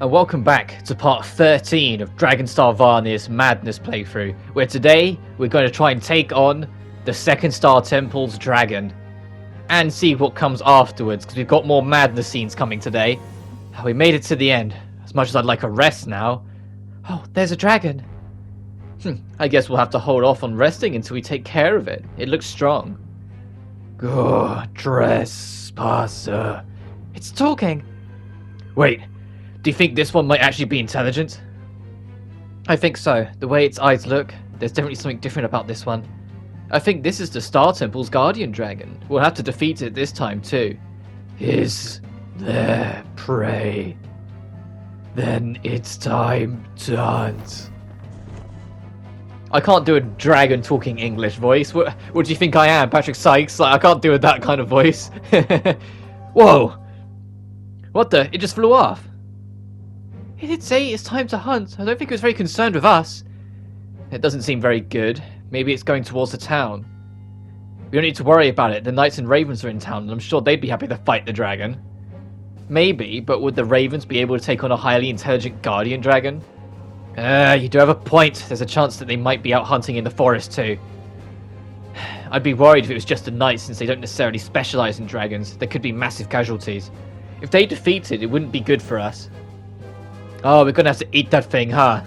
and welcome back to part 13 of Dragonstar Varnir's Madness playthrough, where today we're going to try and take on the Second Star Temple's dragon, and see what comes afterwards, because we've got more madness scenes coming today. We made it to the end, as much as I'd like a rest now. Oh, there's a dragon. I guess we'll have to hold off on resting until we take care of it. It looks strong. Go, trespasser. It's talking. Wait, do you think this one might actually be intelligent? I think so. The way its eyes look, there's definitely something different about this one. I think this is the Star Temple's guardian dragon. We'll have to defeat it this time too. Is there prey? Then it's time to hunt. I can't do a dragon talking English voice. What do you think I am, Patrick Sykes? Like, I can't do that kind of voice. Whoa! What the? It just flew off. It did say it's time to hunt. I don't think it was very concerned with us. It doesn't seem very good. Maybe it's going towards the town. We don't need to worry about it. The Knights and Ravens are in town, and I'm sure they'd be happy to fight the dragon. Maybe, but would the Ravens be able to take on a highly intelligent guardian dragon? You do have a point. There's a chance that they might be out hunting in the forest too. I'd be worried if it was just the Knights, since they don't necessarily specialize in dragons. There could be massive casualties. If they defeat it, it wouldn't be good for us. Oh, we're gonna have to eat that thing, huh?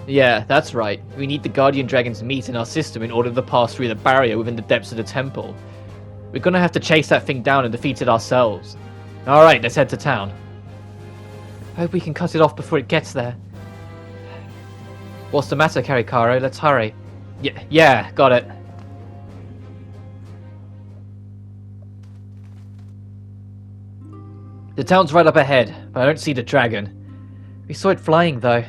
Yeah, that's right. We need the guardian dragon's meat in our system in order to pass through the barrier within the depths of the temple. We're gonna have to chase that thing down and defeat it ourselves. Alright, let's head to town. I hope we can cut it off before it gets there. What's the matter, Karikaro? Let's hurry. Yeah, got it. The town's right up ahead, but I don't see the dragon. We saw it flying, though.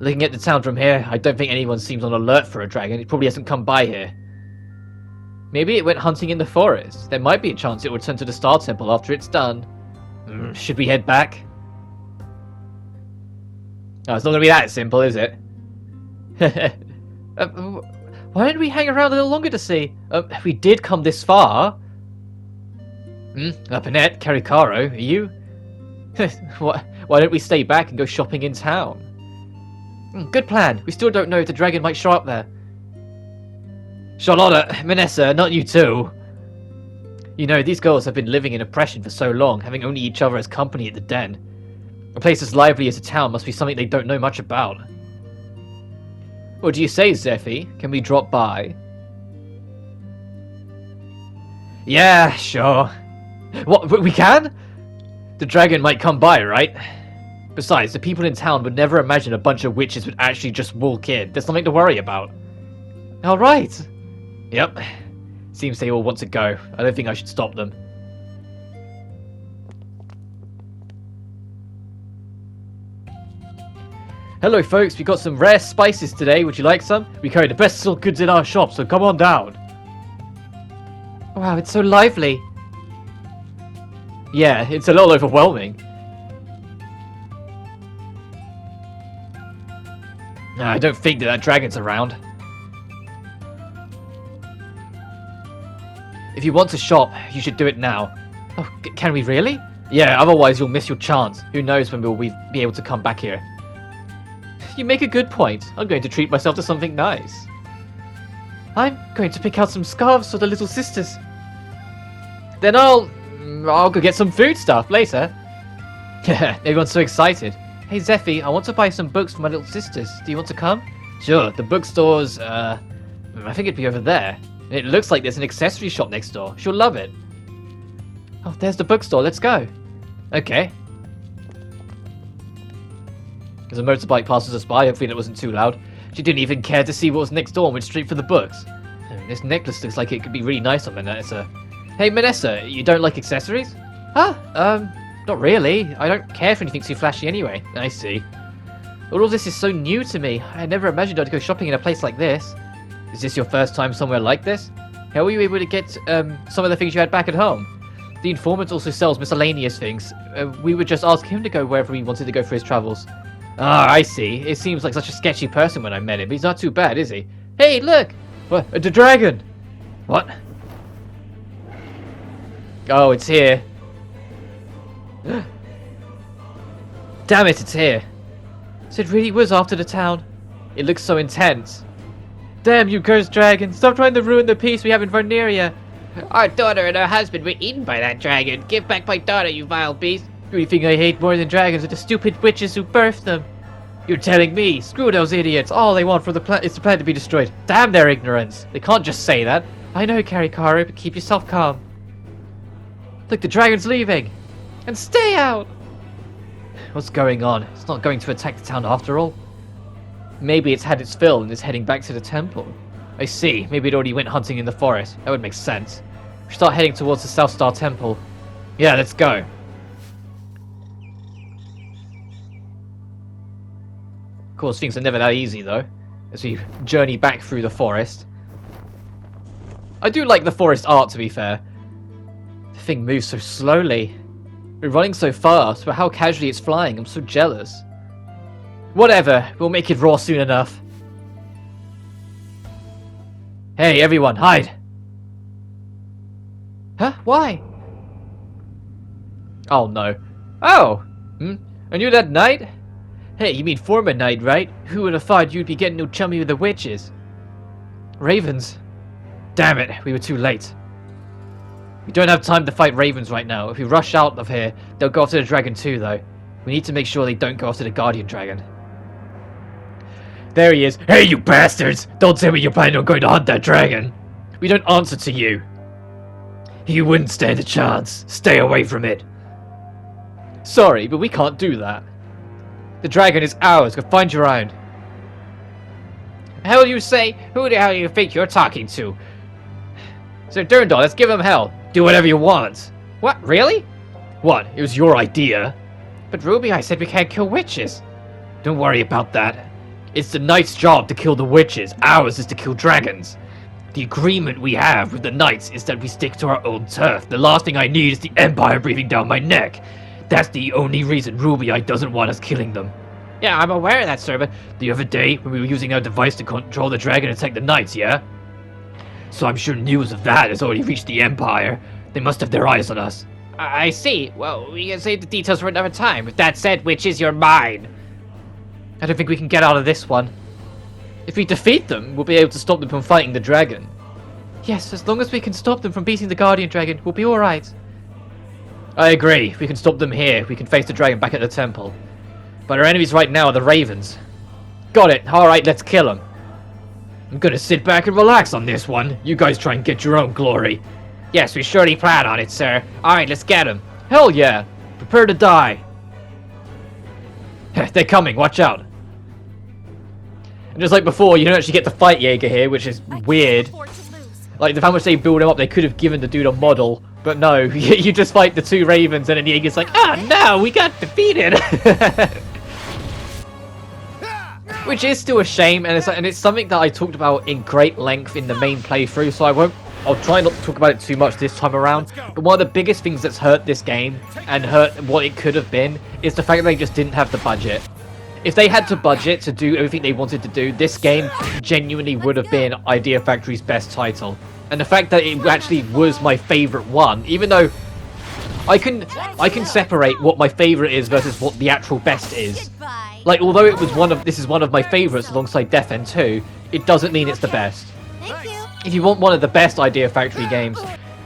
Looking at the town from here, I don't think anyone seems on alert for a dragon. It probably hasn't come by here. Maybe it went hunting in the forest. There might be a chance it will return to the Star Temple after it's done. Should we head back? Oh, it's not going to be that simple, is it? Why don't we hang around a little longer to see? We did come this far. Lapinette, Karikaro, are you? Why don't we stay back and go shopping in town? Good plan. We still don't know if the dragon might show up there. Charlotta, Minessa, not you too. You know, these girls have been living in oppression for so long, having only each other as company at the den. A place as lively as a town must be something they don't know much about. What do you say, Zephy? Can we drop by? Yeah, sure. What, we can? The dragon might come by, right? Besides, the people in town would never imagine a bunch of witches would actually just walk in. There's something to worry about. Alright. Yep. Seems they all want to go. I don't think I should stop them. Hello folks, we got some rare spices today. Would you like some? We carry the best silk goods in our shop, so come on down. Wow, it's so lively. Yeah, it's a little overwhelming. I don't think that dragon's around. If you want to shop, you should do it now. Oh, can we really? Yeah, otherwise you'll miss your chance. Who knows when we'll be able to come back here. You make a good point. I'm going to treat myself to something nice. I'm going to pick out some scarves for the little sisters. Then I'll go get some food stuff later. Everyone's so excited. Hey Zephy, I want to buy some books for my little sisters. Do you want to come? Sure, the bookstore's, I think it'd be over there. It looks like there's an accessory shop next door. She'll love it. Oh, there's the bookstore. Let's go. Okay. As a motorbike passes us by, hopefully that wasn't too loud. She didn't even care to see what was next door and went straight for the books. This necklace looks like it could be really nice on Minessa. Hey Minessa, you don't like accessories? Huh? Not really. I don't care for anything too flashy anyway. I see. All of this is so new to me. I never imagined I'd go shopping in a place like this. Is this your first time somewhere like this? How were you able to get some of the things you had back at home? The informant also sells miscellaneous things. We would just ask him to go wherever he wanted to go for his travels. Ah, I see. It seems like such a sketchy person when I met him, but he's not too bad, is he? Hey, look! What? The dragon! What? Oh, it's here. Damn it, it's here. So it really was after the town. It looks so intense. Damn you cursed dragon, stop trying to ruin the peace we have in VARNIR. Our daughter and her husband were eaten by that dragon. Give back my daughter, you vile beast. The only thing I hate more than dragons are the stupid witches who birthed them. You're telling me, screw those idiots, all they want for the planet is the planet to be destroyed. Damn their ignorance. They can't just say that. I know, Karikaru, but keep yourself calm. Look, the dragon's leaving. And stay out! What's going on? It's not going to attack the town after all. Maybe it's had its fill and is heading back to the temple. I see. Maybe it already went hunting in the forest. That would make sense. We start heading towards the South Star Temple. Yeah, let's go. Of course, things are never that easy, though, as we journey back through the forest. I do like the forest art, to be fair. The thing moves so slowly. We're running so fast, but how casually it's flying. I'm so jealous. Whatever, we'll make it raw soon enough. Hey, everyone, hide! Huh? Why? Oh, no. Oh! Are you that knight? Hey, you mean former knight, right? Who would have thought you'd be getting no chummy with the witches? Ravens. Damn it, we were too late. We don't have time to fight ravens right now. If we rush out of here, they'll go after the dragon too, though. We need to make sure they don't go after the guardian dragon. There he is. Hey, you bastards! Don't tell me you're planning on going to hunt that dragon. We don't answer to you. You wouldn't stand a chance. Stay away from it. Sorry, but we can't do that. The dragon is ours. Go find your own. Hell you say? Who the hell do you think you're talking to? So Durndal, let's give him hell. Do whatever you want. What, really? What? It was your idea. But Ruby, I said we can't kill witches. Don't worry about that. It's the knight's job to kill the witches. Ours is to kill dragons. The agreement we have with the knights is that we stick to our own turf. The last thing I need is the Empire breathing down my neck. That's the only reason Ruby Eye doesn't want us killing them. Yeah, I'm aware of that, sir, but the other day, when we were using our device to control the dragon and attack the knights, yeah? So I'm sure news of that has already reached the Empire. They must have their eyes on us. I see. Well, we can save the details for another time. With that said, witches, you're mine. I don't think we can get out of this one. If we defeat them, we'll be able to stop them from fighting the dragon. Yes, as long as we can stop them from beating the guardian dragon, we'll be alright. I agree. If we can stop them here, we can face the dragon back at the temple. But our enemies right now are the ravens. Got it. Alright, let's kill them. I'm gonna sit back and relax on this one. You guys try and get your own glory. Yes, we surely plan on it, sir. Alright, let's get them. Hell yeah. Prepare to die. They're coming. Watch out. And just like before, you don't actually get to fight Jaeger here, which is weird. Like, how much they build him up, they could have given the dude a model. But no, you just fight the two ravens, and then Jaeger's like, ah, no, we got defeated. Which is still a shame, and it's something that I talked about in great length in the main playthrough, so I'll try not to talk about it too much this time around. But one of the biggest things that's hurt this game, and hurt what it could have been, is the fact that they just didn't have the budget. If they had to budget to do everything they wanted to do, this game genuinely would have been Idea Factory's best title. And the fact that it actually was my favorite one, even though I can separate what my favorite is versus what the actual best is. Like, although it was this is one of my favorites alongside Death End 2, it doesn't mean it's the best. If you want one of the best Idea Factory games,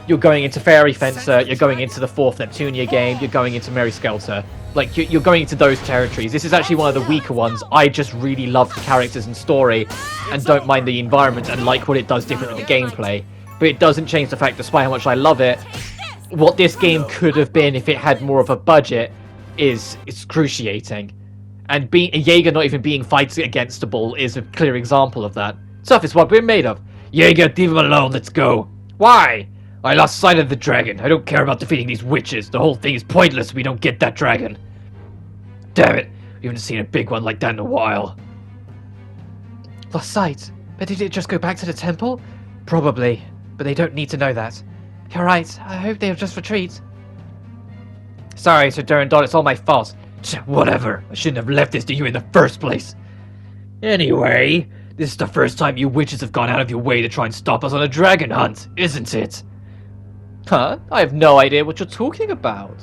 you're going into Fairy Fencer, you're going into the 4th Neptunia game, you're going into Mary Skelter. Like, you're going into those territories. This is actually one of the weaker ones. I just really love the characters and story, and don't mind the environment, and like what it does different with the gameplay. But it doesn't change the fact, despite how much I love it, what this game could have been if it had more of a budget is excruciating. And Jaeger not even being fight-againstable is a clear example of that. Tough is what we're made of. Jaeger, leave him alone, let's go. Why? I lost sight of the dragon. I don't care about defeating these witches. The whole thing is pointless if we don't get that dragon. Damn it. We haven't seen a big one like that in a while. Lost sight? But did it just go back to the temple? Probably. But they don't need to know that. You're right. I hope they'll just retreat. Sorry, Sir Durandon. It's all my fault. Whatever. I shouldn't have left this to you in the first place. Anyway, this is the first time you witches have gone out of your way to try and stop us on a dragon hunt, isn't it? Huh? I have no idea what you're talking about.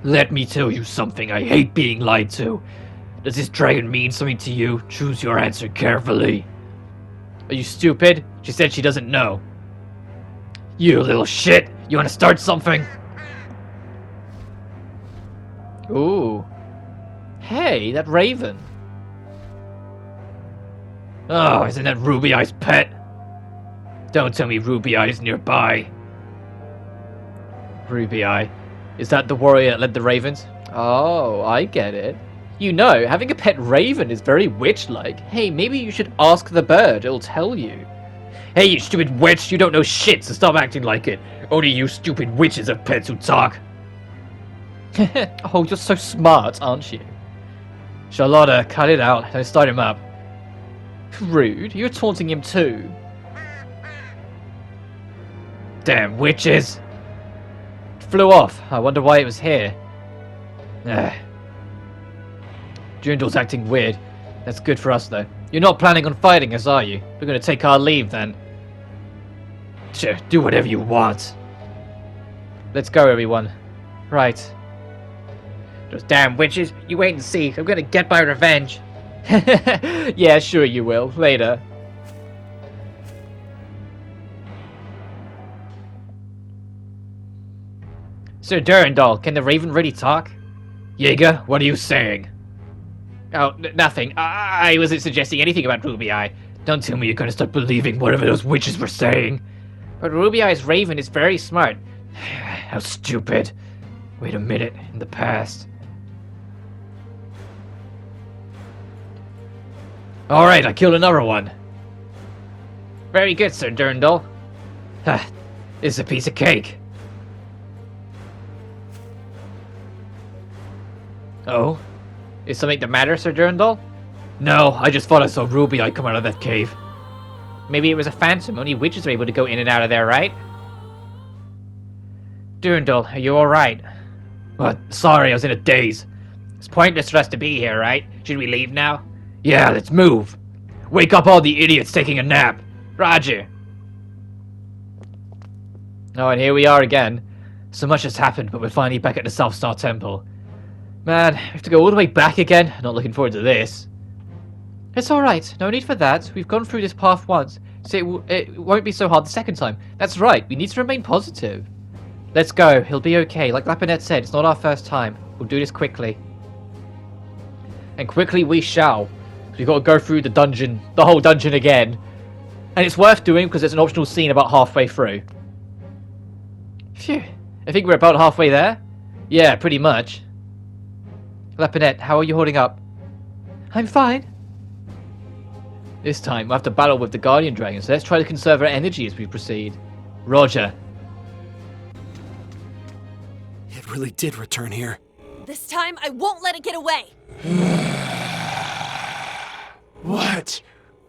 Let me tell you something. I hate being lied to. Does this dragon mean something to you? Choose your answer carefully. Are you stupid? She said she doesn't know. You little shit! You want to start something? Ooh. Hey, that raven. Oh, isn't that Ruby Eye's pet? Don't tell me Ruby Eye's nearby. Ruby Eye. Is that the warrior that led the ravens? Oh, I get it. You know, having a pet raven is very witch-like. Hey, maybe you should ask the bird. It'll tell you. Hey, you stupid witch! You don't know shit, so stop acting like it. Only you stupid witches have pets who talk. Oh, you're so smart, aren't you? Charlotta, cut it out. Don't start him up. Rude. You're taunting him too. Damn witches. It flew off. I wonder why it was here. Jundle's acting weird. That's good for us, though. You're not planning on fighting us, are you? We're going to take our leave, then. Sure, do whatever you want. Let's go, everyone. Right. Those damn witches. You wait and see. I'm going to get my revenge. Yeah, sure you will. Later. Sir Durandal, can the raven really talk? Jaeger, what are you saying? Oh, nothing. I wasn't suggesting anything about Ruby Eye. Don't tell me you're gonna start believing whatever those witches were saying. But Ruby Eye's raven is very smart. How stupid. Wait a minute, in the past. Alright, I killed another one. Very good, Sir Durandal. It's a piece of cake. Oh? Is something the matter, Sir Durandal? No, I just thought I saw Ruby Eye come out of that cave. Maybe it was a phantom. Only witches are able to go in and out of there, right? Durandal, are you alright? What? Sorry, I was in a daze. It's pointless for us to be here, right? Should we leave now? Yeah, let's move. Wake up all the idiots taking a nap. Roger. Oh, and here we are again. So much has happened, but we're finally back at the South Star Temple. Man, we have to go all the way back again. Not looking forward to this. It's alright. No need for that. We've gone through this path once, so it won't be so hard the second time. That's right. We need to remain positive. Let's go. He'll be okay. Like Lapinette said, it's not our first time. We'll do this quickly. And quickly we shall. We've got to go through the dungeon, the whole dungeon again. And it's worth doing because there's an optional scene about halfway through. Phew. I think we're about halfway there. Yeah, pretty much. Lapinette, how are you holding up? I'm fine. This time, we'll have to battle with the Guardian Dragon, so let's try to conserve our energy as we proceed. Roger. It really did return here. This time, I won't let it get away! What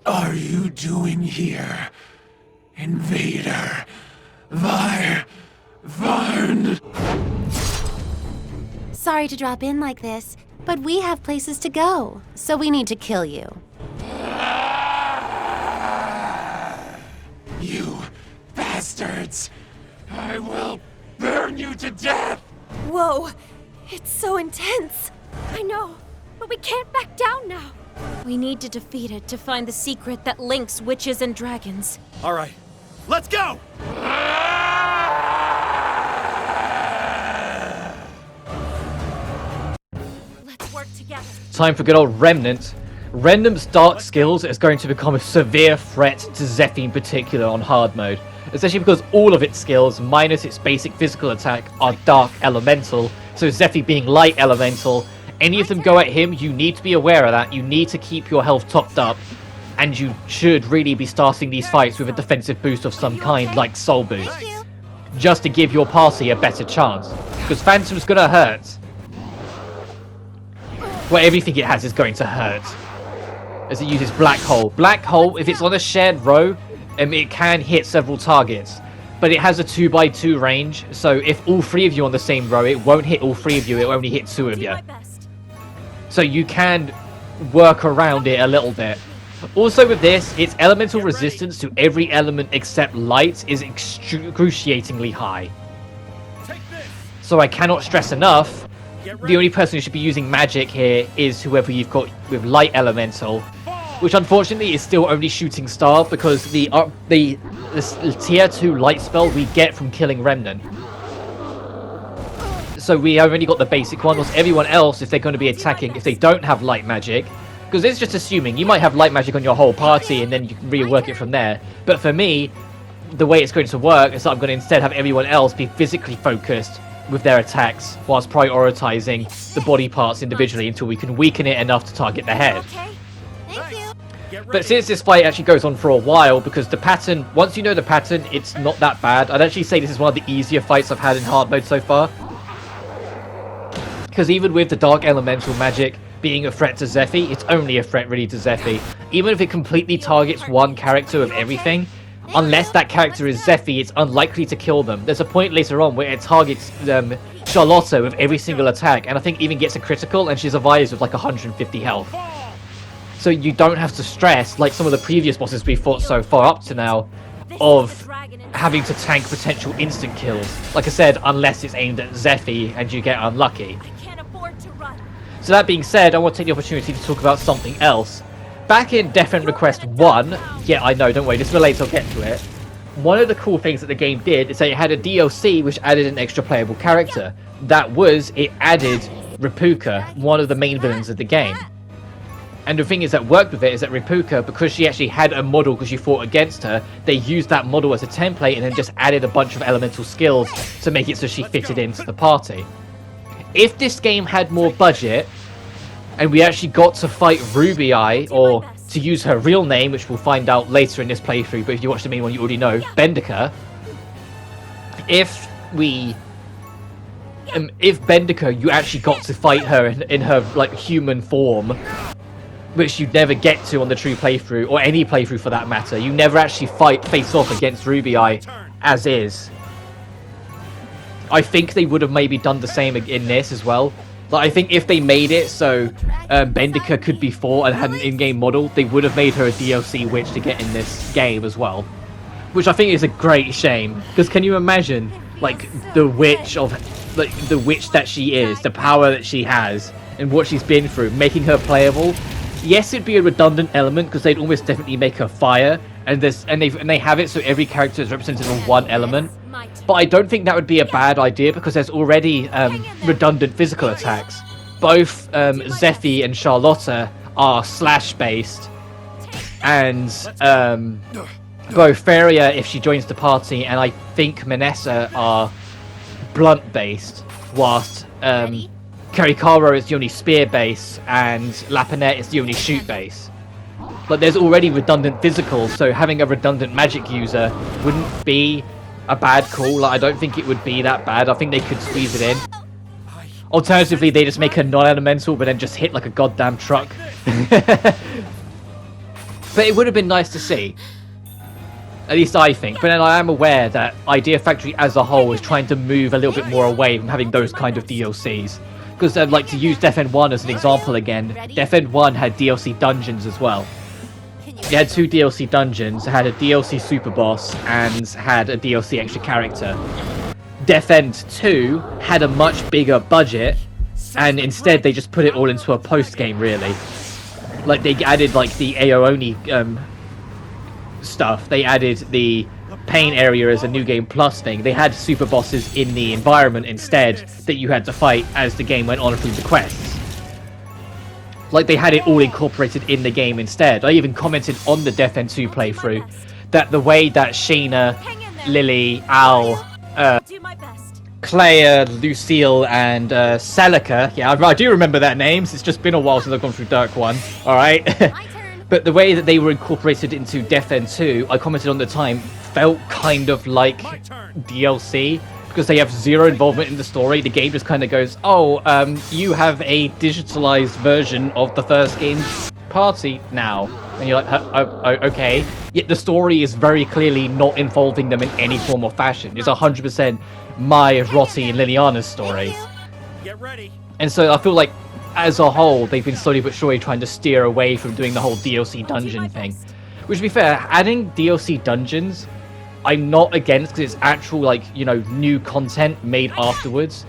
are you doing here? Invader. Varn. Sorry to drop in like this, but we have places to go, so we need to kill you. You bastards! I will burn you to death! Whoa! It's so intense! I know, but we can't back down now. We need to defeat it to find the secret that links witches and dragons. Alright, let's go! Let's work together. Time for good old Remnant. Remnant's dark skills is going to become a severe threat to Zephy in particular on hard mode. Especially because all of its skills, minus its basic physical attack, are dark elemental. So Zephy being light elemental, any of them go at him, you need to be aware of that. You need to keep your health topped up. And you should really be starting these fights with a defensive boost of some kind, like Soul Boost. Just to give your party a better chance. Because Phantom's gonna hurt. Well, everything it has is going to hurt. As it uses Black Hole. Black Hole, if it's on a shared row, it can hit several targets. But it has a 2x2 range, so if all three of you on the same row, it won't hit all three of you, it will only hit two of you. So you can work around it a little bit. Also with this, its elemental resistance to every element except light is excruciatingly high. So I cannot stress enough, the only person who should be using magic here is whoever you've got with Light Elemental, which unfortunately is still only Shooting Star because the tier 2 light spell we get from killing Remnant. So we have only got the basic one, whilst everyone else, if they're going to be attacking, if they don't have light magic, because it's just assuming you might have light magic on your whole party and then you can rework it from there. But for me, the way it's going to work is that I'm going to instead have everyone else be physically focused with their attacks whilst prioritizing the body parts individually until we can weaken it enough to target the head. Okay. Thank you. But since this fight actually goes on for a while, because the pattern, once you know the pattern, it's not that bad. I'd actually say this is one of the easier fights I've had in hard mode so far. Because even with the Dark Elemental magic being a threat to Zephy, it's only a threat really to Zephy. Even if it completely targets one character of everything, unless that character is Zephy, it's unlikely to kill them. There's a point later on where it targets Charlotta with every single attack, and I think even gets a critical, and she survives with like 150 health. So you don't have to stress, like some of the previous bosses we fought so far up to now, of having to tank potential instant kills. Like I said, unless it's aimed at Zephy and you get unlucky. So that being said, I want to take the opportunity to talk about something else. Back in Death End Request 1, yeah, I know, don't worry, this relates, I'll get to it. One of the cool things that the game did is that it had a DLC which added an extra playable character. That was, it added Ripuka, one of the main villains of the game. And the thing is that worked with it is that Ripuka, because she actually had a model because you fought against her, they used that model as a template and then just added a bunch of elemental skills to make it so she fitted into the party. If this game had more budget, and we actually got to fight Ruby Eye, or to use her real name, which we'll find out later in this playthrough, but if you watch the main one you already know, Bendika. If Bendika, you actually got to fight her in her like human form, which you'd never get to on the true playthrough, or any playthrough for that matter. You never actually face off against Ruby Eye as is. I think they would have maybe done the same in this as well. Like, I think if they made it so Bendika could be fought and had an in-game model, they would have made her a DLC witch to get in this game as well. Which I think is a great shame. Because can you imagine, like, the witch that she is, the power that she has, and what she's been through, making her playable? Yes, it'd be a redundant element, because they'd almost definitely make her fire, and they have it so every character is represented on one element. But I don't think that would be a bad idea because there's already redundant physical attacks. Both Zephy and Charlotta are slash-based, and both Feria, if she joins the party, and I think Minessa are blunt-based, whilst Karikaro is the only spear-based, and Lapinette is the only shoot-based. Like, there's already redundant physicals, so having a redundant magic user wouldn't be a bad call. Like, I don't think it would be that bad. I think they could squeeze it in. Alternatively, they just make her non-elemental, but then just hit like a goddamn truck. But it would have been nice to see. At least I think. But then I am aware that Idea Factory as a whole is trying to move a little bit more away from having those kind of DLCs. Because I'd like to use Death End 1 as an example again. Death End 1 had DLC dungeons as well. It had 2 DLC dungeons, it had a DLC super boss, and had a DLC extra character. Death End 2 had a much bigger budget, and instead they just put it all into a post-game, really. Like, they added, like, the Aeoni stuff. They added the Pain area as a New Game Plus thing. They had super bosses in the environment instead that you had to fight as the game went on through the quests. Like, they had it all incorporated in the game instead. I even commented on the Death End 2 playthrough that the way that Sheena, Lily, Al, Claire, Lucille, and Celica, yeah, I do remember that name. It's just been a while since I've gone through Dark 1, alright? But the way that they were incorporated into Death End 2, I commented on the time, felt kind of like DLC. Because they have zero involvement in the story, the game just kind of goes, oh, you have a digitalized version of the first game's party now. And you're like, okay. Yet the story is very clearly not involving them in any form or fashion. It's 100% Mai, Rotti, and Liliana's story. Get ready. And so I feel like, as a whole, they've been slowly but surely trying to steer away from doing the whole DLC dungeon thing. Which, to be fair, adding DLC dungeons, I'm not against, because it's actual, like, you know, new content made afterwards.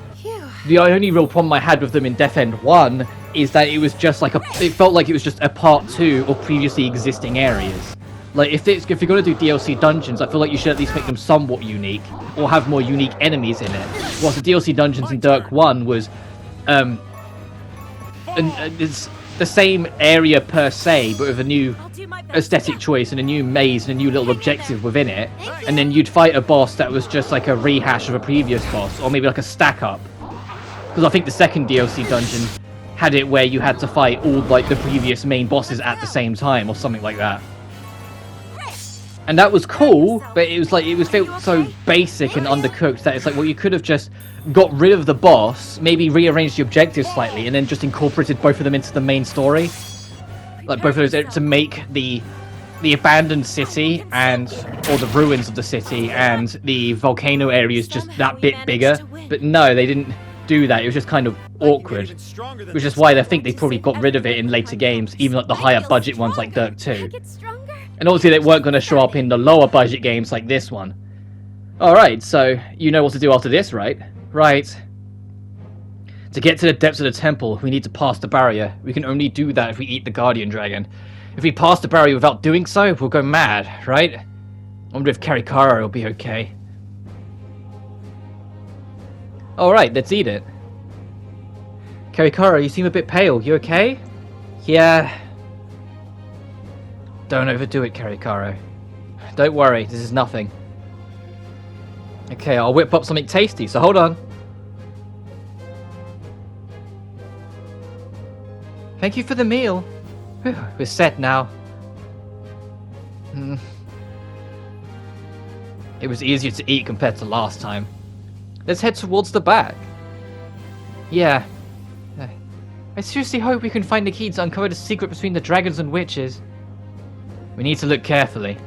The only real problem I had with them in Death End 1 is that it was just like it felt like it was just a part 2 of previously existing areas. Like, if you're going to do DLC dungeons, I feel like you should at least make them somewhat unique, or have more unique enemies in it. Whilst the DLC dungeons in Dirk 1 was, it's the same area per se, but with a new aesthetic choice and a new maze and a new little objective within it. And then you'd fight a boss that was just like a rehash of a previous boss, or maybe like a stack up. Because I think the second DLC dungeon had it where you had to fight all like the previous main bosses at the same time, or something like that. And that was cool, but it was like, it felt so basic and undercooked that it's like, well, you could have just got rid of the boss, maybe rearranged the objectives slightly, and then just incorporated both of them into the main story. Like, both of those to make the abandoned city or the ruins of the city and the volcano areas just that bit bigger. But no, they didn't do that. It was just kind of awkward, which is why I think they probably got rid of it in later games, even like the higher budget ones like Dirk 2. And obviously they weren't going to show up in the lower budget games like this one. Alright, so you know what to do after this, right? Right. To get to the depths of the temple, we need to pass the barrier. We can only do that if we eat the Guardian Dragon. If we pass the barrier without doing so, we'll go mad, right? I wonder if Karikara will be okay. Alright, let's eat it. Karikara, you seem a bit pale. You okay? Yeah. Don't overdo it, Karikara. Don't worry, this is nothing. Okay, I'll whip up something tasty, so hold on. Thank you for the meal. Whew, we're set now. It was easier to eat compared to last time. Let's head towards the back. Yeah. I seriously hope we can find the key to uncover the secret between the dragons and witches. We need to look carefully.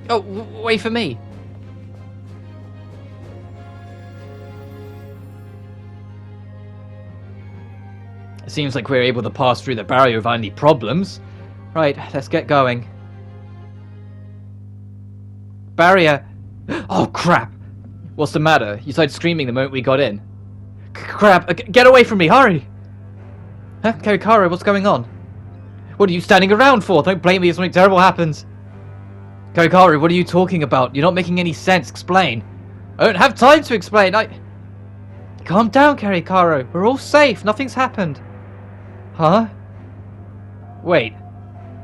Oh, wait for me. It seems like we're able to pass through the barrier without any problems. Right, let's get going. Barrier! Oh, crap! What's the matter? You started screaming the moment we got in. Crap! Get away from me! Hurry! Huh? Karikara, what's going on? What are you standing around for? Don't blame me if something terrible happens. Karikari, what are you talking about? You're not making any sense. Explain. I don't have time to explain. Calm down, Karikaro. We're all safe. Nothing's happened. Huh? Wait.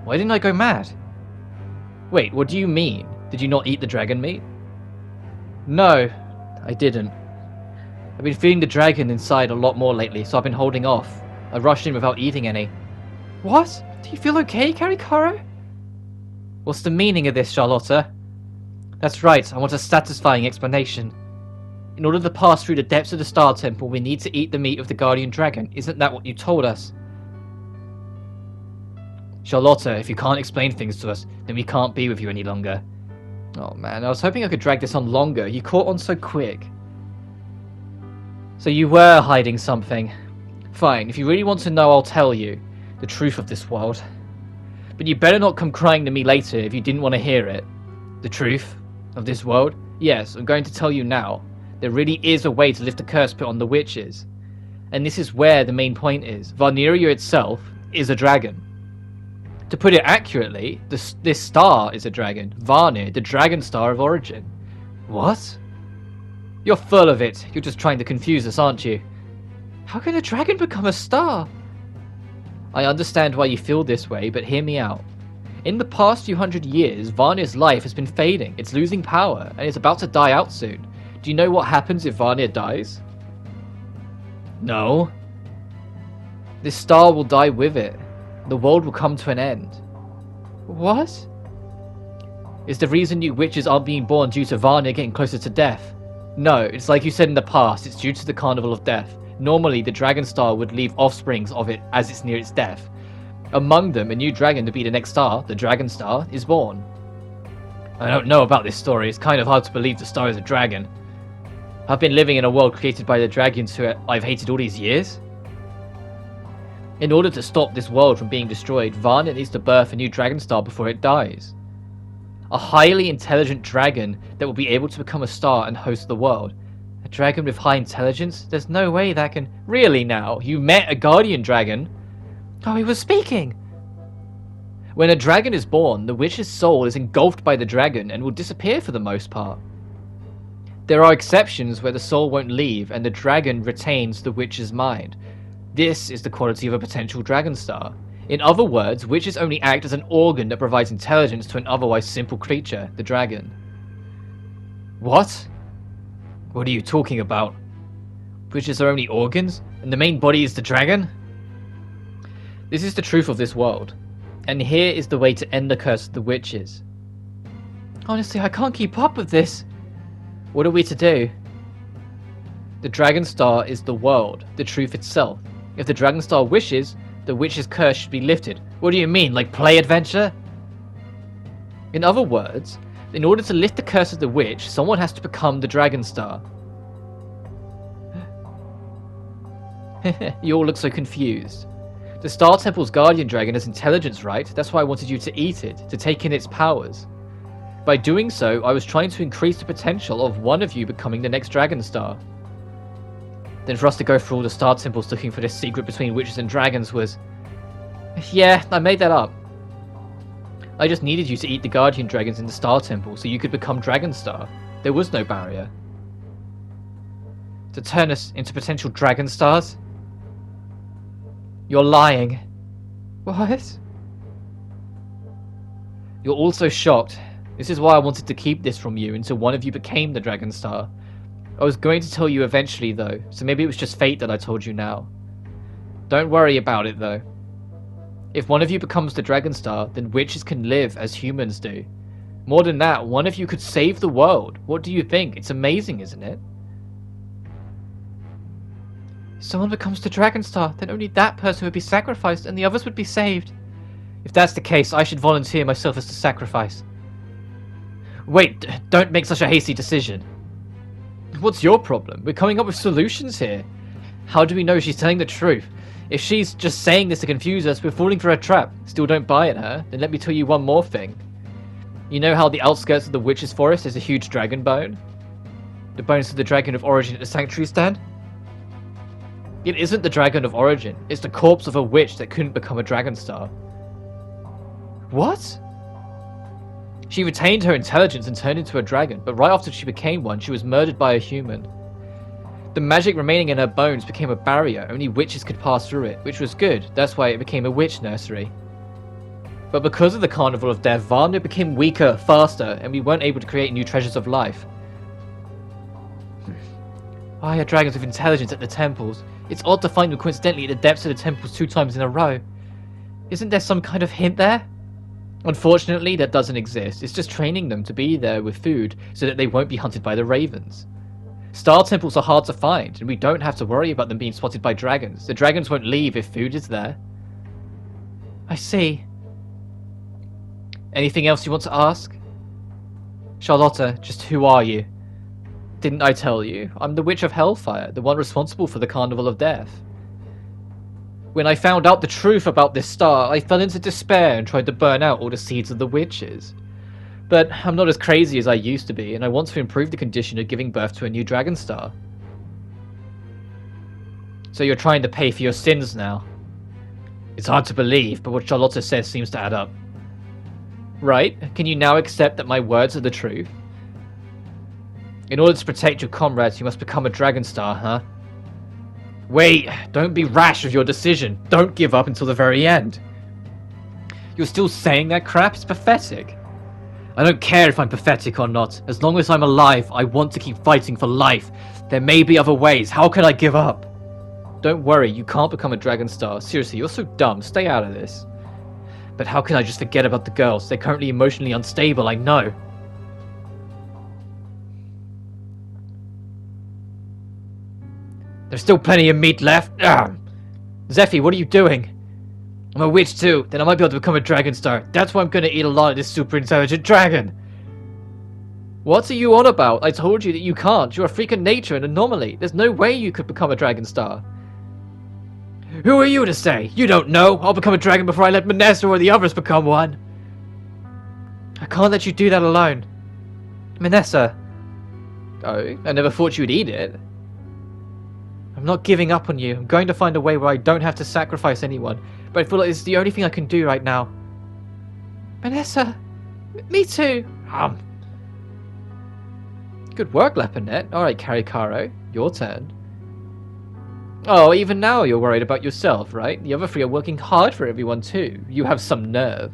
Why didn't I go mad? Wait, what do you mean? Did you not eat the dragon meat? No, I didn't. I've been feeding the dragon inside a lot more lately, so I've been holding off. I rushed in without eating any. What? Do you feel okay, Karikaro? What's the meaning of this, Charlotta? That's right, I want a satisfying explanation. In order to pass through the depths of the Star Temple, we need to eat the meat of the Guardian Dragon. Isn't that what you told us? Charlotta, if you can't explain things to us, then we can't be with you any longer. Oh man, I was hoping I could drag this on longer. You caught on so quick. So you were hiding something. Fine, if you really want to know, I'll tell you. The truth of this world. But you better not come crying to me later if you didn't want to hear it. The truth of this world? Yes, I'm going to tell you now. There really is a way to lift the curse put on the witches. And this is where the main point is. Varniria itself is a dragon. To put it accurately, this star is a dragon. Varnir, the dragon star of origin. What? You're full of it. You're just trying to confuse us, aren't you? How can a dragon become a star? I understand why you feel this way, but hear me out. In the past few hundred years, Varnir's life has been fading. It's losing power, and it's about to die out soon. Do you know what happens if Varnir dies? No. This star will die with it. The world will come to an end. What? Is the reason you witches aren't being born due to Varnir getting closer to death? No, it's like you said in the past, it's due to the Carnival of Death. Normally, the Dragon Star would leave offsprings of it as it's near its death. Among them, a new dragon to be the next star, the Dragon Star, is born. I don't know about this story. It's kind of hard to believe the star is a dragon. I've been living in a world created by the dragons who I've hated all these years. In order to stop this world from being destroyed, Varnir needs to birth a new Dragon Star before it dies. A highly intelligent dragon that will be able to become a star and host the world. A A dragon with high intelligence? There's no way that can... Really now? You met a guardian dragon? Oh, he was speaking! When a dragon is born, the witch's soul is engulfed by the dragon and will disappear for the most part. There are exceptions where the soul won't leave and the dragon retains the witch's mind. This is the quality of a potential dragon star. In other words, witches only act as an organ that provides intelligence to an otherwise simple creature, the dragon. What? What are you talking about? Witches are only organs, and the main body is the dragon? This is the truth of this world, and here is the way to end the curse of the witches. Honestly, I can't keep up with this. What are we to do? The dragon star is the world, the truth itself. If the dragon star wishes, the witch's curse should be lifted. What do you mean, like play adventure? In other words, in order to lift the curse of the witch, someone has to become the dragon star. You all look so confused. The Star Temple's guardian dragon has intelligence, right? That's why I wanted you to eat it, to take in its powers. By doing so, I was trying to increase the potential of one of you becoming the next dragon star. Then for us to go through all the Star Temples looking for this secret between witches and dragons was... Yeah, I made that up. I just needed you to eat the guardian dragons in the Star Temple so you could become Dragon Star. There was no barrier. To turn us into potential dragon stars? You're lying. What? You're also shocked. This is why I wanted to keep this from you until one of you became the Dragon Star. I was going to tell you eventually though, so maybe it was just fate that I told you now. Don't worry about it though. If one of you becomes the Dragon Star, then witches can live as humans do. More than that, one of you could save the world. What do you think? It's amazing, isn't it? If someone becomes the Dragon Star, then only that person would be sacrificed and the others would be saved. If that's the case, I should volunteer myself as the sacrifice. Wait, don't make such a hasty decision. What's your problem? We're coming up with solutions here. How do we know she's telling the truth? If she's just saying this to confuse us, we're falling for a trap. Still don't buy it, huh? Then let me tell you one more thing. You know how the outskirts of the Witch's Forest is a huge dragon bone? The bones of the dragon of origin at the sanctuary stand? It isn't the dragon of origin. It's the corpse of a witch that couldn't become a dragon star. What? She retained her intelligence and turned into a dragon, but right after she became one, she was murdered by a human. The magic remaining in her bones became a barrier. Only witches could pass through it, which was good. That's why it became a witch nursery. But because of the Carnival of Death, VARNIR became weaker, faster, and we weren't able to create new treasures of life. Why are dragons with intelligence at the temples? It's odd to find them coincidentally at the depths of the temples 2 times in a row. Isn't there some kind of hint there? Unfortunately, that doesn't exist. It's just training them to be there with food so that they won't be hunted by the ravens. Star temples are hard to find, and we don't have to worry about them being spotted by dragons. The dragons won't leave if food is there. I see. Anything else you want to ask? Charlotta, just who are you? Didn't I tell you? I'm the Witch of Hellfire, the one responsible for the Carnival of Death. When I found out the truth about this star, I fell into despair and tried to burn out all the seeds of the witches. But I'm not as crazy as I used to be, and I want to improve the condition of giving birth to a new dragon star. So you're trying to pay for your sins now. It's hard to believe, but what Charlotta says seems to add up. Right? Can you now accept that my words are the truth? In order to protect your comrades, you must become a dragon star, huh? Wait, don't be rash with your decision. Don't give up until the very end. You're still saying that crap? It's pathetic. I don't care if I'm pathetic or not. As long as I'm alive, I want to keep fighting for life. There may be other ways. How can I give up? Don't worry, you can't become a dragon star. Seriously, you're so dumb. Stay out of this. But how can I just forget about the girls? They're currently emotionally unstable, I know. There's still plenty of meat left. Zephy, what are you doing? I'm a witch too. Then I might be able to become a dragon star. That's why I'm gonna eat a lot of this super intelligent dragon. What are you on about? I told you that you can't. You're a freak of nature, an anomaly. There's no way you could become a dragon star. Who are you to say? You don't know. I'll become a dragon before I let Minessa or the others become one. I can't let you do that alone. Minessa. Oh, I never thought you would eat it. I'm not giving up on you. I'm going to find a way where I don't have to sacrifice anyone. But I feel like it's the only thing I can do right now. Minessa! Me too! Good work, Leopardnet. Alright, Karikaro. Your turn. Oh, even now you're worried about yourself, right? The other three are working hard for everyone too. You have some nerve.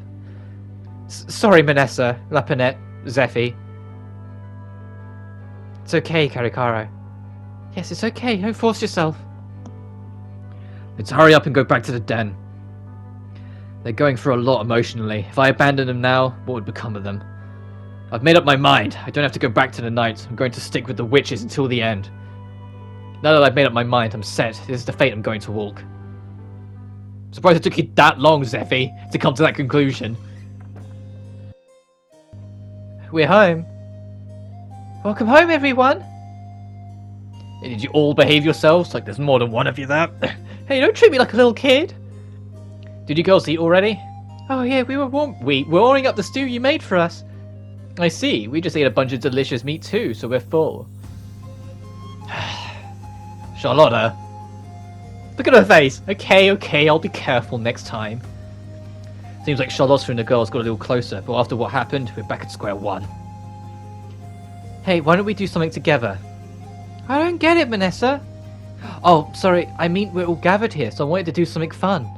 Sorry, Minessa, Leopardnet, Zephy. It's okay, Karikaro. Yes, it's okay. Don't force yourself. Let's hurry up and go back to the den. They're going through a lot emotionally. If I abandon them now, what would become of them? I've made up my mind. I don't have to go back to the knights. I'm going to stick with the witches until the end. Now that I've made up my mind, I'm set. This is the fate I'm going to walk. Surprised it took you that long, Zephy, to come to that conclusion. We're home. Welcome home, everyone. Hey, did you all behave yourselves? Like there's more than one of you there. Hey, don't treat me like a little kid. Did you girls eat already? Oh yeah, we're warming up the stew you made for us. I see. We just ate a bunch of delicious meat too, so we're full. Charlotta. Look at her face. Okay, I'll be careful next time. Seems like Charlotta and the girls got a little closer, but after what happened, we're back at square one. Hey, why don't we do something together? I don't get it, Minessa. Oh, sorry, I mean we're all gathered here, so I wanted to do something fun.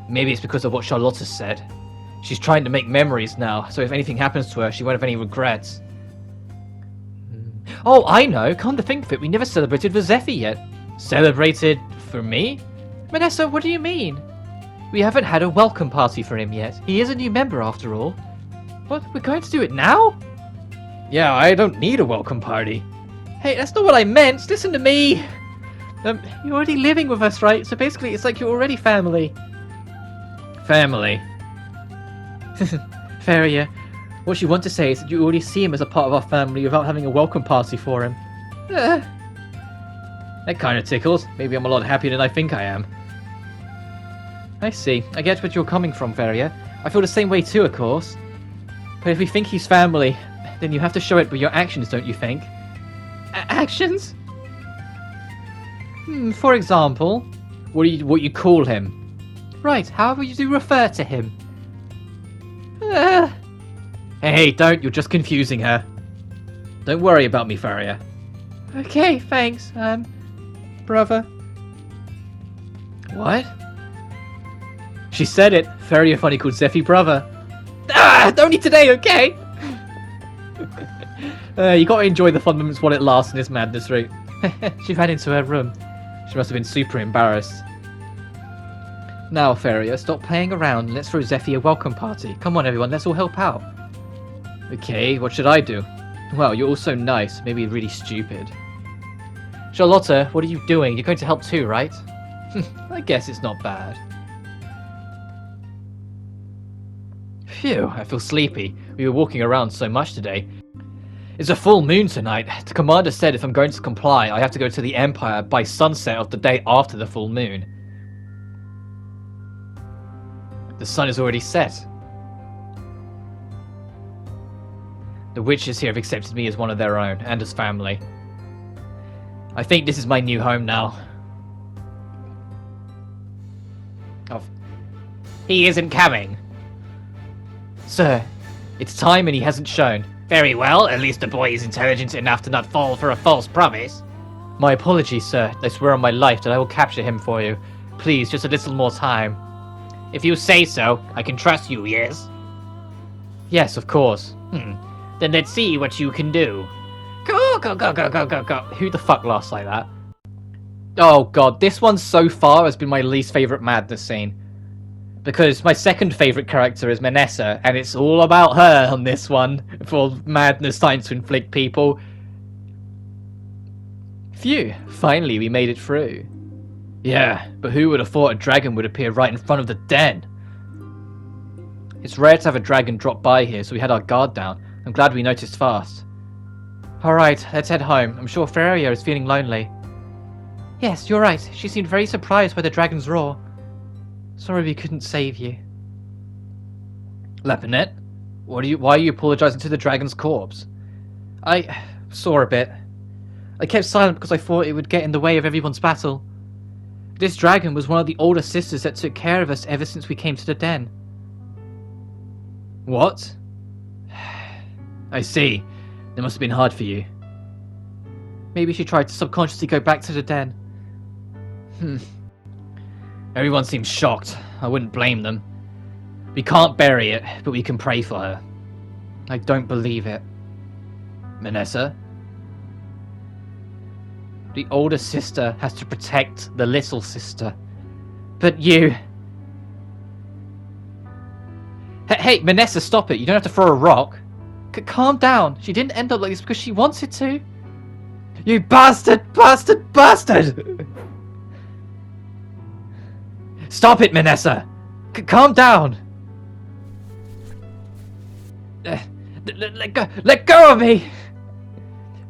Maybe it's because of what Charlotta said. She's trying to make memories now, so if anything happens to her, she won't have any regrets. Oh, I know. Come to think of it, we never celebrated for Zephy yet. Celebrated for me? Minessa, what do you mean? We haven't had a welcome party for him yet. He is a new member after all. What? We're going to do it now? Yeah, I don't need a welcome party. Hey, that's not what I meant. Listen to me. You're already living with us, right? So basically, it's like you're already family. Family. Faria, what you want to say is that you already see him as a part of our family without having a welcome party for him. That kind of tickles. Maybe I'm a lot happier than I think I am. I see. I get where you're coming from, Faria. I feel the same way too, of course. But if we think he's family, then you have to show it with your actions, don't you think? Actions? For example, what you call him. Right, however you do refer to him. Hey, don't. You're just confusing her. Don't worry about me, Faria. Okay, thanks, brother. What? She said it. Faria funny called Zephy brother. Only today, okay? You gotta enjoy the fun moments while it lasts in this madness, right? She ran into her room. She must have been super embarrassed. Now, Faria, stop playing around and let's throw Zephy a welcome party. Come on, everyone, let's all help out. Okay, what should I do? Well, you're all so nice, maybe really stupid. Charlotta, what are you doing? You're going to help too, right? I guess it's not bad. Phew, I feel sleepy. We were walking around so much today. It's a full moon tonight. The commander said if I'm going to comply, I have to go to the Empire by sunset of the day after the full moon. The sun is already set. The witches here have accepted me as one of their own, and as family. I think this is my new home now. Oh. He isn't coming. Sir, it's time and he hasn't shown. Very well, at least the boy is intelligent enough to not fall for a false promise. My apologies, sir. I swear on my life that I will capture him for you. Please, just a little more time. If you say so, I can trust you, yes? Yes, of course. Then let's see what you can do. Go. Who the fuck laughs like that? Oh god, this one so far has been my least favourite madness scene. Because my second favourite character is Minessa, and it's all about her on this one, for madness trying to inflict people. Phew, finally we made it through. Yeah, but who would have thought a dragon would appear right in front of the den? It's rare to have a dragon drop by here, so we had our guard down. I'm glad we noticed fast. Alright, let's head home. I'm sure Faria is feeling lonely. Yes, you're right. She seemed very surprised by the dragon's roar. Sorry we couldn't save you. Leopardnet, why are you apologizing to the dragon's corpse? Saw a bit. I kept silent because I thought it would get in the way of everyone's battle. This dragon was one of the older sisters that took care of us ever since we came to the den. What? I see. It must have been hard for you. Maybe she tried to subconsciously go back to the den. Everyone seems shocked. I wouldn't blame them. We can't bury it, but we can pray for her. I don't believe it. Minessa? The older sister has to protect the little sister. But you... Hey, Minessa, stop it. You don't have to throw a rock. Calm down. She didn't end up like this because she wanted to. You bastard! Bastard! Bastard! Stop it, Minessa! Calm down! Let go of me!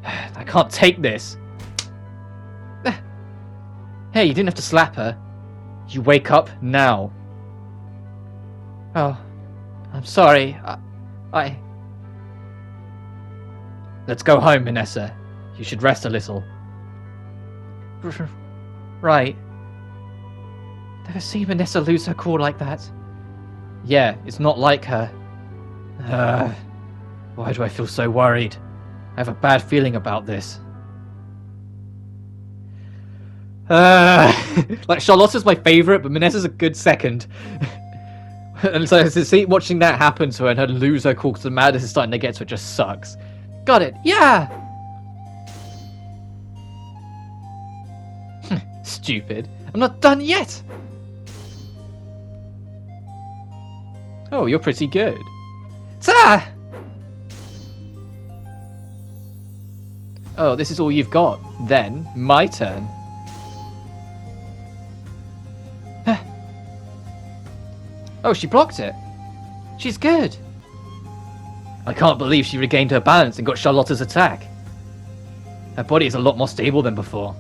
I can't take this. Hey, you didn't have to slap her. You wake up now. Oh, I'm sorry. I... Let's go home, Minessa. You should rest a little. Right. Never seen Minessa lose her cool like that. Yeah, it's not like her. Why do I feel so worried? I have a bad feeling about this. Like, Charlotte's my favourite, but Minessa's a good second. And so to see watching that happen to her and her lose her cool because the madness is starting to get to her just sucks. Got it, yeah! Stupid. I'm not done yet! Oh, you're pretty good. Ta! Oh, this is all you've got. Then, my turn. Oh, she blocked it. She's good. I can't believe she regained her balance and got Charlotte's attack. Her body is a lot more stable than before.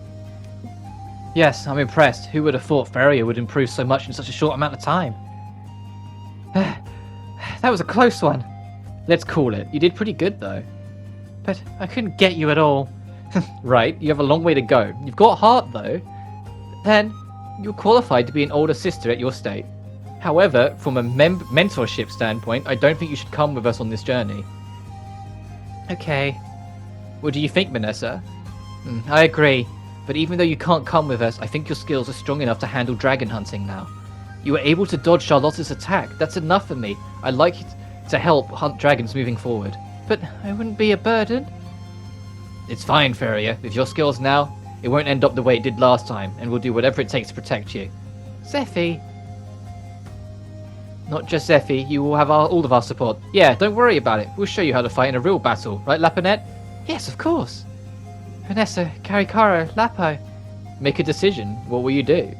Yes, I'm impressed. Who would have thought Feria would improve so much in such a short amount of time? That was a close one. Let's call it. You did pretty good, though. But I couldn't get you at all. Right, you have a long way to go. You've got heart, though. Then, you're qualified to be an older sister at your state. However, from a mentorship standpoint, I don't think you should come with us on this journey. Okay. What do you think, Minessa? I agree. But even though you can't come with us, I think your skills are strong enough to handle dragon hunting now. You were able to dodge Charlotte's attack. That's enough for me. I'd like you to help hunt dragons moving forward. But I wouldn't be a burden. It's fine, Feria. With your skills now, it won't end up the way it did last time, and we'll do whatever it takes to protect you. Zephy. Not just Zephy, you will have all of our support. Yeah, don't worry about it. We'll show you how to fight in a real battle. Right, Laponette? Yes, of course. Minessa, Karikaro, Lapo. Make a decision. What will you do?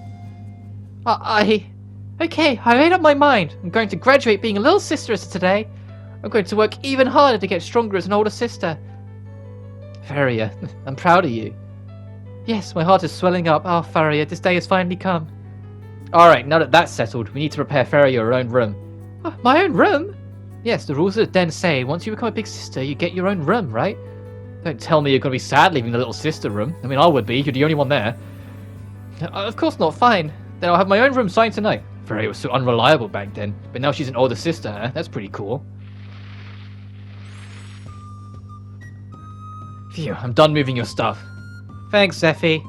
Okay, I made up my mind. I'm going to graduate being a little sister as of today. I'm going to work even harder to get stronger as an older sister. Feria, I'm proud of you. Yes, my heart is swelling up. Oh, Feria, this day has finally come. Alright, now that that's settled, we need to prepare Feria her own room. Oh, my own room? Yes, the rules of the den say once you become a big sister, you get your own room, right? Don't tell me you're going to be sad leaving the little sister room. I mean, I would be. You're the only one there. Of course not. Fine. Then I'll have my own room signed tonight. Feria was so unreliable back then, but now she's an older sister, huh? That's pretty cool. Phew, I'm done moving your stuff. Thanks, Zephy.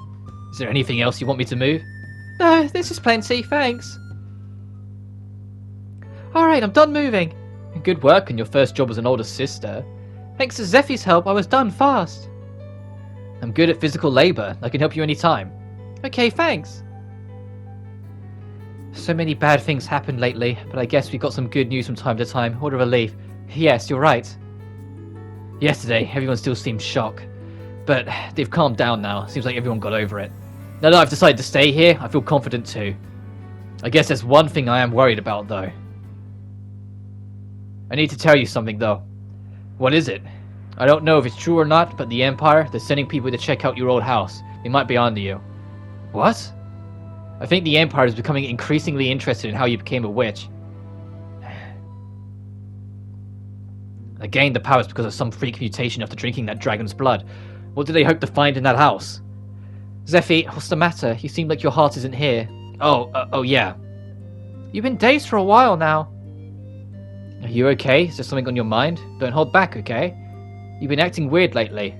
Is there anything else you want me to move? No, this is plenty, thanks. Alright, I'm done moving. Good work on your first job as an older sister. Thanks to Zephy's help, I was done fast. I'm good at physical labor. I can help you anytime. Okay, thanks. So many bad things happened lately, but I guess we got some good news from time to time. What a relief. Yes, you're right. Yesterday, everyone still seemed shocked, but they've calmed down now. Seems like everyone got over it. Now that I've decided to stay here, I feel confident too. I guess there's one thing I am worried about, though. I need to tell you something, though. What is it? I don't know if it's true or not, but the Empire, they're sending people to check out your old house. They might be onto you. What? I think the Empire is becoming increasingly interested in how you became a witch. They gained the powers because of some freak mutation after drinking that dragon's blood. What did they hope to find in that house? Zephy, what's the matter? You seem like your heart isn't here. Oh yeah. You've been dazed for a while now. Are you okay? Is there something on your mind? Don't hold back, okay? You've been acting weird lately.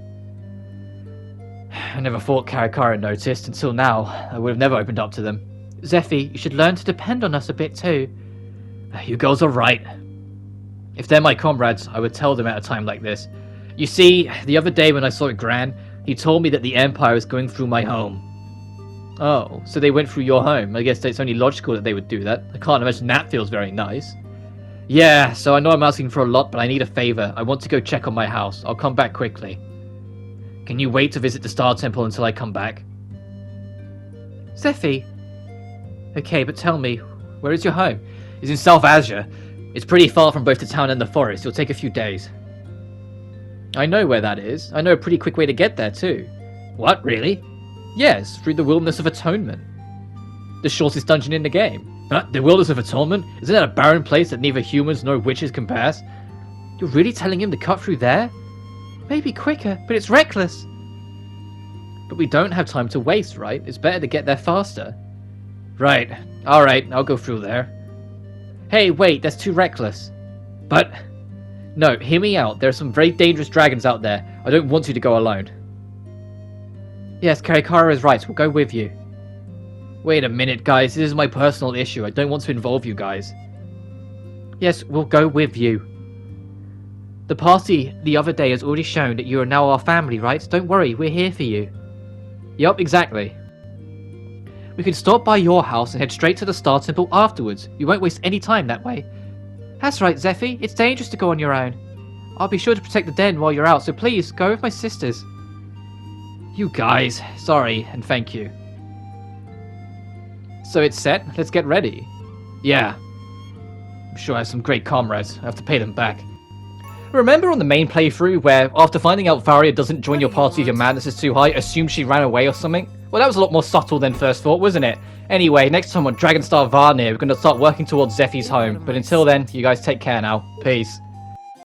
I never thought Karakara noticed until now. I would have never opened up to them. Zephy, you should learn to depend on us a bit too. You girls are right. If they're my comrades, I would tell them at a time like this. You see, the other day when I saw Gran, he told me that the Empire is going through my home. Oh, so they went through your home. I guess it's only logical that they would do that. I can't imagine that feels very nice. Yeah, so I know I'm asking for a lot, but I need a favor. I want to go check on my house. I'll come back quickly. Can you wait to visit the Star Temple until I come back? Zephy. Okay, but tell me, where is your home? It's in South Asia. It's pretty far from both the town and the forest. It'll take a few days. I know where that is. I know a pretty quick way to get there, too. What, really? Yes, through the Wilderness of Atonement. The shortest dungeon in the game. Huh? The Wilderness of Atonement? Isn't that a barren place that neither humans nor witches can pass? You're really telling him to cut through there? Maybe quicker, but it's reckless. But we don't have time to waste, right? It's better to get there faster. Right. Alright, I'll go through there. Hey, wait, that's too reckless. But... No, hear me out. There are some very dangerous dragons out there. I don't want you to go alone. Yes, Karakara is right. We'll go with you. Wait a minute, guys. This is my personal issue. I don't want to involve you guys. Yes, we'll go with you. The party the other day has already shown that you are now our family, right? Don't worry, we're here for you. Yup, exactly. We can stop by your house and head straight to the Star Temple afterwards. You won't waste any time that way. That's right, Zephy. It's dangerous to go on your own. I'll be sure to protect the den while you're out, so please, go with my sisters. You guys. Sorry, and thank you. So it's set. Let's get ready. Yeah. I'm sure I have some great comrades. I have to pay them back. Remember on the main playthrough where, after finding out Varia doesn't join your party if your madness is too high, assume she ran away or something? Well, that was a lot more subtle than first thought, wasn't it? Anyway, next time on Dragonstar VARNIR, we're going to start working towards Zephy's home. But until then, you guys take care now. Peace.